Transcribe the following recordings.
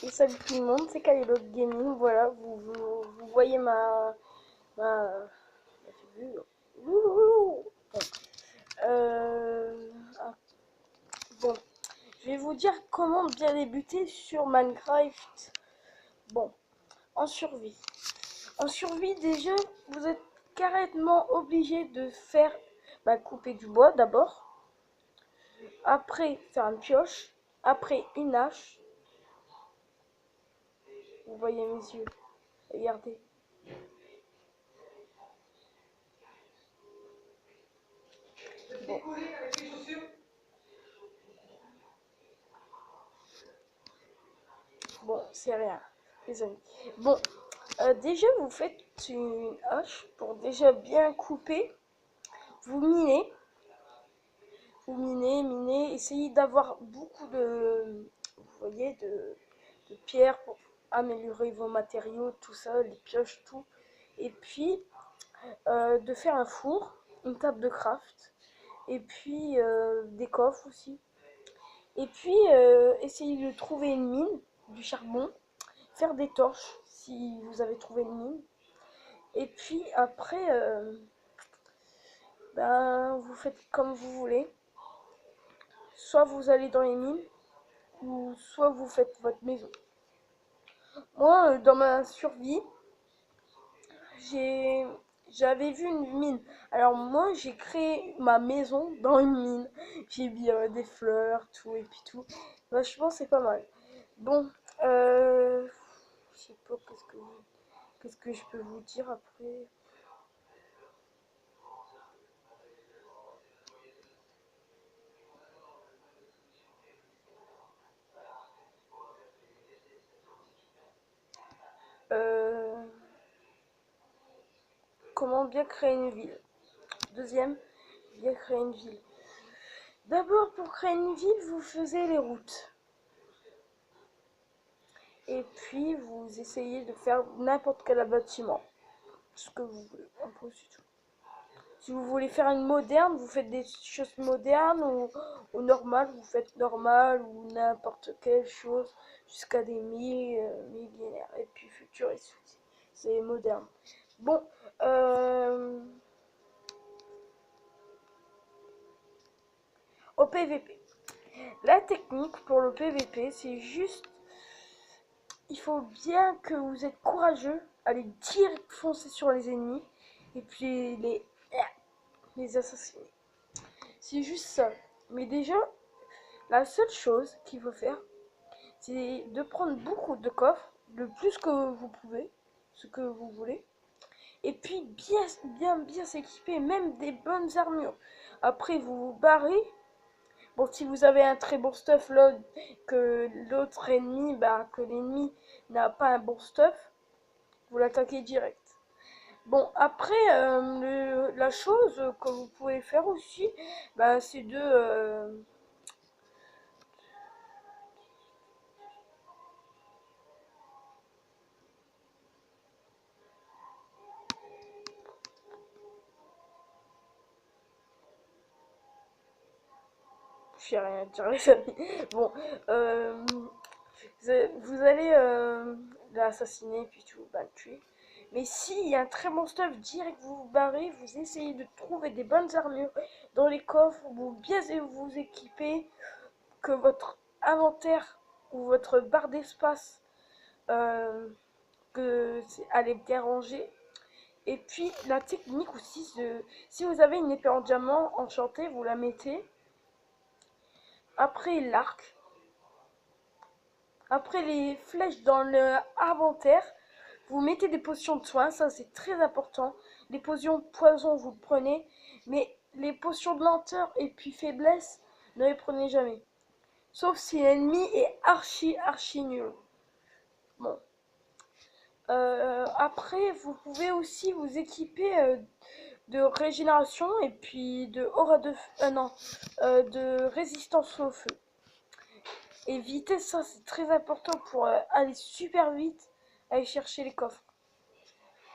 Et salut tout le monde, c'est Kalilog Gaming. Voilà, vous voyez ma figure. Ouh. Bon. Ah, bon, je vais vous dire comment bien débuter sur Minecraft. Bon, en survie. En survie, déjà, vous êtes carrément obligé de faire couper du bois d'abord. Après, faire une pioche. Après, une hache. Vous voyez mes yeux. Regardez. Bon. Bon, c'est rien, les amis. Bon, déjà, vous faites une hache pour déjà bien couper. Vous minez. Vous minez. Essayez d'avoir beaucoup vous voyez, de pierres pour améliorer vos matériaux, tout ça, les pioches, tout. Et puis, de faire un four, une table de craft. Et puis, des coffres aussi. Et puis, essayez de trouver une mine, du charbon. Faire des torches si vous avez trouvé une mine. Et puis après, vous faites comme vous voulez. Soit vous allez dans les mines, ou soit vous faites votre maison. Moi, dans ma survie, j'avais vu une mine. Alors moi, j'ai créé ma maison dans une mine. J'ai mis des fleurs, tout et puis tout. Je pense que c'est pas mal. Bon, je sais pas qu'est-ce que je peux vous dire après. Euh, Comment bien créer une ville. Deuxième, bien créer une ville. D'abord, pour créer une ville, vous faisiez les routes. Et puis, vous essayez de faire n'importe quel bâtiment. Ce que vous voulez. Un peu, c'est tout. Si vous voulez faire une moderne, vous faites des choses modernes, ou normales, vous faites normal, ou n'importe quelle chose, jusqu'à des millénaires. Et puis, futuriste, c'est moderne. Bon, au PVP. La technique pour le PVP, c'est juste, il faut bien que vous êtes courageux, aller direct foncer sur les ennemis, et puis les assassiner. C'est juste ça. Mais déjà, la seule chose qu'il faut faire, c'est de prendre beaucoup de coffres, le plus que vous pouvez, ce que vous voulez, et puis bien s'équiper, même des bonnes armures. Après, vous vous barrez. Bon, si vous avez un très bon stuff là, que l'autre ennemi, que l'ennemi n'a pas un bon stuff, vous l'attaquez direct. Bon, après, la chose que vous pouvez faire aussi, c'est je sais rien dire les amis. Bon, vous allez l'assassiner puis tout, le tuer. Mais s'il y a un très bon stuff, direct vous vous barrez, vous essayez de trouver des bonnes armures dans les coffres, vous bien vous équipez, que votre inventaire ou votre barre d'espace que elle est bien rangée. Et puis la technique aussi, si vous avez une épée en diamant enchantée, vous la mettez. Après l'arc. Après les flèches dans l'inventaire, vous mettez des potions de soins, ça c'est très important. Les potions de poison, vous le prenez, mais les potions de lenteur et puis faiblesse, ne les prenez jamais. Sauf si l'ennemi est archi nul. Bon. Après, vous pouvez aussi vous équiper de régénération et puis de aura de non, de résistance au feu. Et vitesse, ça c'est très important pour aller super vite, aller chercher les coffres.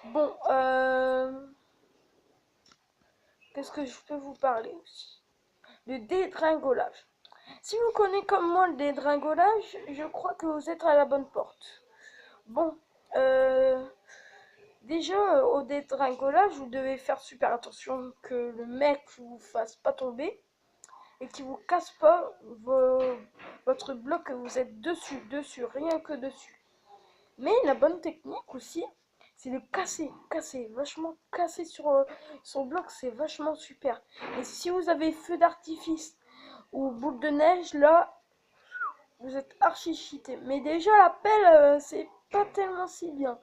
Bon, qu'est-ce que je peux vous parler aussi? Le dégringolage. Si vous connaissez comme moi le dégringolage, je crois que vous êtes à la bonne porte. Bon, déjà au dégringolage, vous devez faire super attention que le mec vous fasse pas tomber et qu'il vous casse pas votre bloc que vous êtes dessus, rien que dessus. Mais la bonne technique aussi, c'est de vachement casser sur son bloc, c'est vachement super. Et si vous avez feu d'artifice ou boule de neige, là, vous êtes archi cheaté. Mais déjà, la pelle, c'est pas tellement si bien.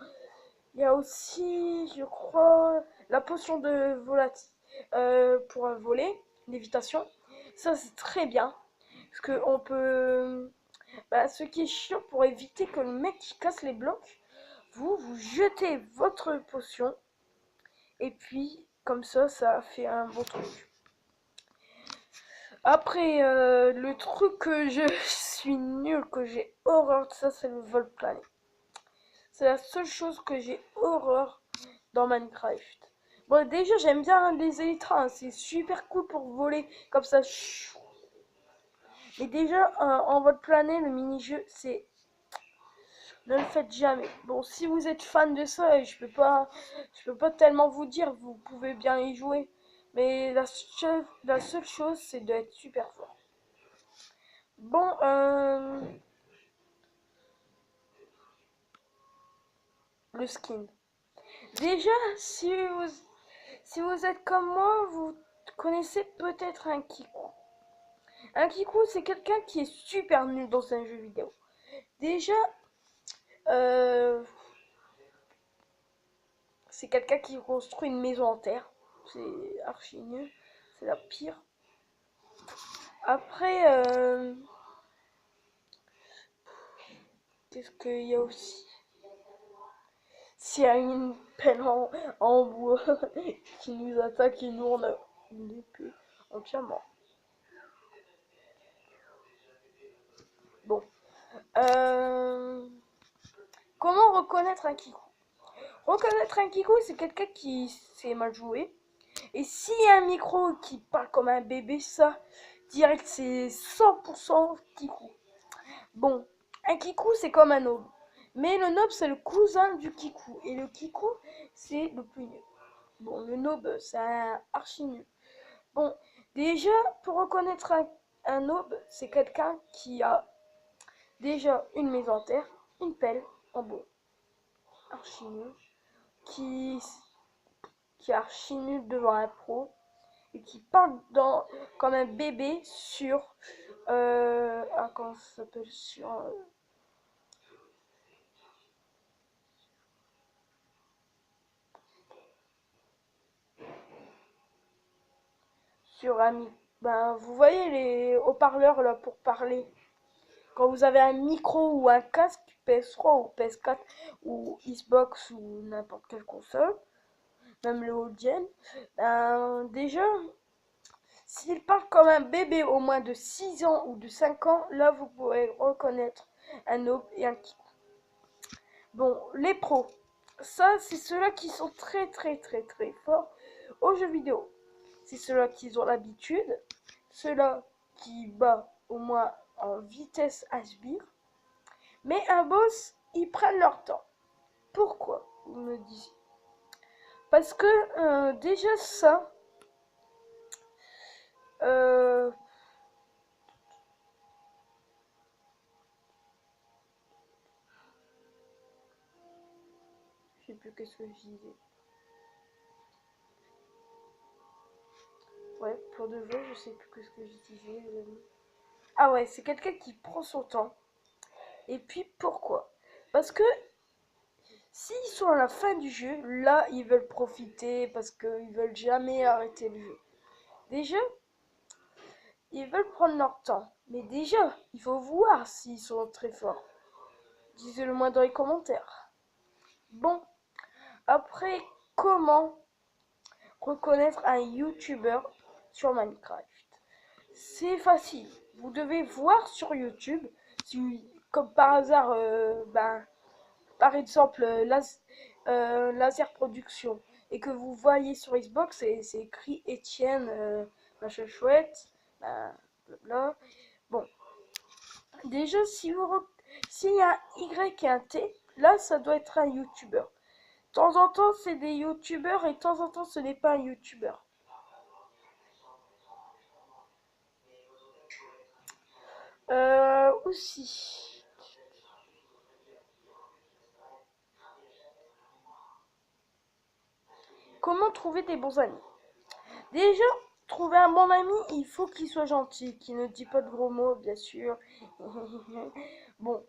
Il y a aussi, je crois, la potion de volatile pour voler, lévitation. Ça, c'est très bien. Parce que on peut... Bah, ce qui est chiant pour éviter que le mec qui casse les blocs, vous jetez votre potion. Et puis, comme ça fait un bon truc. Après, le truc que je suis nul, que j'ai horreur de ça, c'est le vol plané. C'est la seule chose que j'ai horreur dans Minecraft. Bon, déjà, j'aime bien les élytres, hein, c'est super cool pour voler comme ça. Mais déjà, en vol plané, le mini-jeu, c'est... Ne le faites jamais. Bon, si vous êtes fan de ça, je peux pas tellement vous dire, vous pouvez bien y jouer. Mais la seule chose, c'est d'être super fort. Bon, le skin. Déjà, si vous êtes comme moi, vous connaissez peut-être un Kiku. Un Kiku, c'est quelqu'un qui est super nul dans un jeu vidéo. Déjà, c'est quelqu'un qui construit une maison en terre. C'est archi nul. C'est la pire. Après, qu'est-ce qu'il y a aussi? S'il y a une pelle en bois qui nous attaque et nous on a une épée en diamant. Bon. Comment reconnaître un Kiku? Reconnaître un Kiku, c'est quelqu'un qui sait mal jouer. Et s'il y a un micro qui parle comme un bébé, ça, direct, c'est 100% Kiku. Bon, un Kiku, c'est comme un nob. Mais le nob, c'est le cousin du Kiku. Et le Kiku, c'est le plus nul. Bon, le nob, c'est un archi nul. Bon, déjà, pour reconnaître un nob, c'est quelqu'un qui a déjà une maison en terre, une pelle en bois. Archi nul. Qui est archi nul devant un pro. Et qui parle comme un bébé sur... comment ça s'appelle? Sur un... Ben, vous voyez les haut-parleurs là pour parler. Quand vous avez un micro ou un casque PS3 ou PS4 ou Xbox ou n'importe quelle console, même le haut-gen, ben, déjà, s'il parle comme un bébé au moins de 6 ans ou de 5 ans, là vous pourrez reconnaître un noob et un kick. Bon, les pros, ça c'est ceux-là qui sont très forts aux jeux vidéo. C'est ceux-là qui ont l'habitude, ceux-là qui battent au moins en vitesse à sbire. Mais un boss, ils prennent leur temps. Pourquoi, vous me disiez? Parce que déjà ça, je sais plus qu'est-ce que je disais. Ouais, pour de vrai, je sais plus qu'est-ce que je disais, les amis. Ah ouais, c'est quelqu'un qui prend son temps. Et puis pourquoi? Parce que s'ils sont à la fin du jeu, là, ils veulent profiter parce qu'ils veulent jamais arrêter le jeu. Déjà, ils veulent prendre leur temps. Mais déjà, il faut voir s'ils sont très forts. Disez-le moi dans les commentaires. Bon, après, comment reconnaître un YouTuber sur Minecraft? C'est facile. Vous devez voir sur YouTube, si, comme par hasard, par exemple, Laser Production, et que vous voyez sur Xbox, c'est écrit Etienne, machin chouette, blabla. Bon, déjà, s'il y a un Y et un T, là, ça doit être un youtubeur. De temps en temps, c'est des youtubeurs et de temps en temps, ce n'est pas un youtubeur. Aussi. Comment trouver des bons amis? Déjà, trouver un bon ami, il faut qu'il soit gentil, qu'il ne dit pas de gros mots, bien sûr. Bon,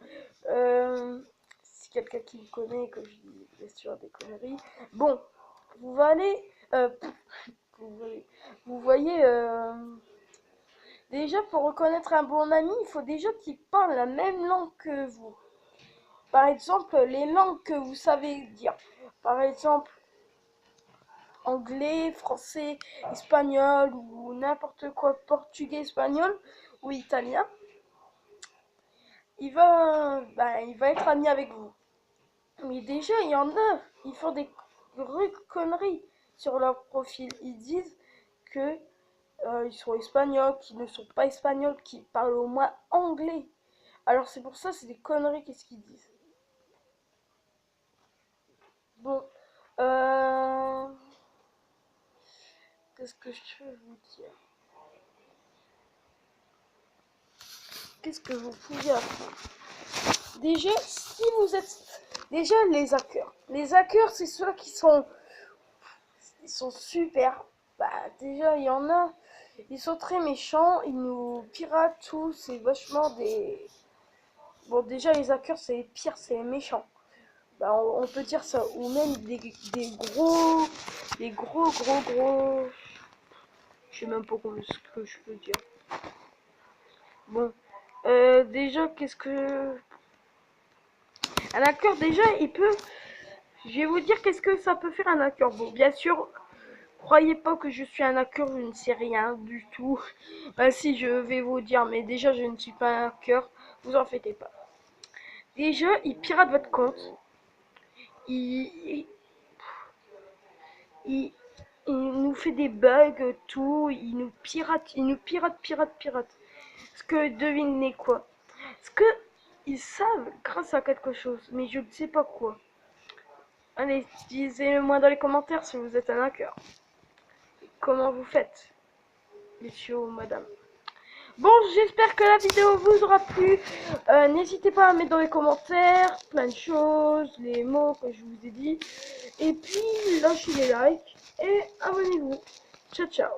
si quelqu'un qui me connaît, que je dis bien sûr des conneries. Bon, vous allez, vous voyez, déjà pour reconnaître un bon ami, il faut déjà qu'il parle la même langue que vous. Par exemple, les langues que vous savez dire. Par exemple, anglais, français, espagnol ou n'importe quoi, portugais, espagnol ou italien, il va être ami avec vous. Mais déjà, il y en a, ils font des conneries sur leur profil. Ils disent que ils sont espagnols, qu'ils ne sont pas espagnols, qu'ils parlent au moins anglais. Alors c'est pour ça, c'est des conneries, qu'est-ce qu'ils disent. Bon, qu'est-ce que je peux vous dire? Qu'est-ce que vous pouvez apprendre? Déjà, si vous êtes... Déjà, les hackers, c'est ceux qui sont... Ils sont super. Bah, déjà, il y en a... Ils sont très méchants, ils nous piratent tout, c'est vachement des... Bon, déjà, les hackers, c'est les pires, c'est les méchants. Bah, on peut dire ça. Ou même des gros... Des gros... Je sais même pas ce que je peux dire. Bon. Déjà, qu'est-ce que... Un hacker, déjà, il peut... Je vais vous dire qu'est-ce que ça peut faire un hacker. Bon, bien sûr, croyez pas que je suis un hacker, je ne sais rien du tout. Si, je vais vous dire, mais déjà, je ne suis pas un hacker. Vous en faites pas. Déjà, il pirate votre compte. Il nous fait des bugs, tout. Il nous pirate, pirate. Parce que devinez quoi? Parce que ils savent grâce à quelque chose, mais je ne sais pas quoi. Allez, disez-le-moi dans les commentaires si vous êtes un hacker. Comment vous faites, messieurs ou madame? Bon, j'espère que la vidéo vous aura plu. N'hésitez pas à mettre dans les commentaires plein de choses, les mots que je vous ai dit. Et puis, lâchez les likes et abonnez-vous. Ciao, ciao.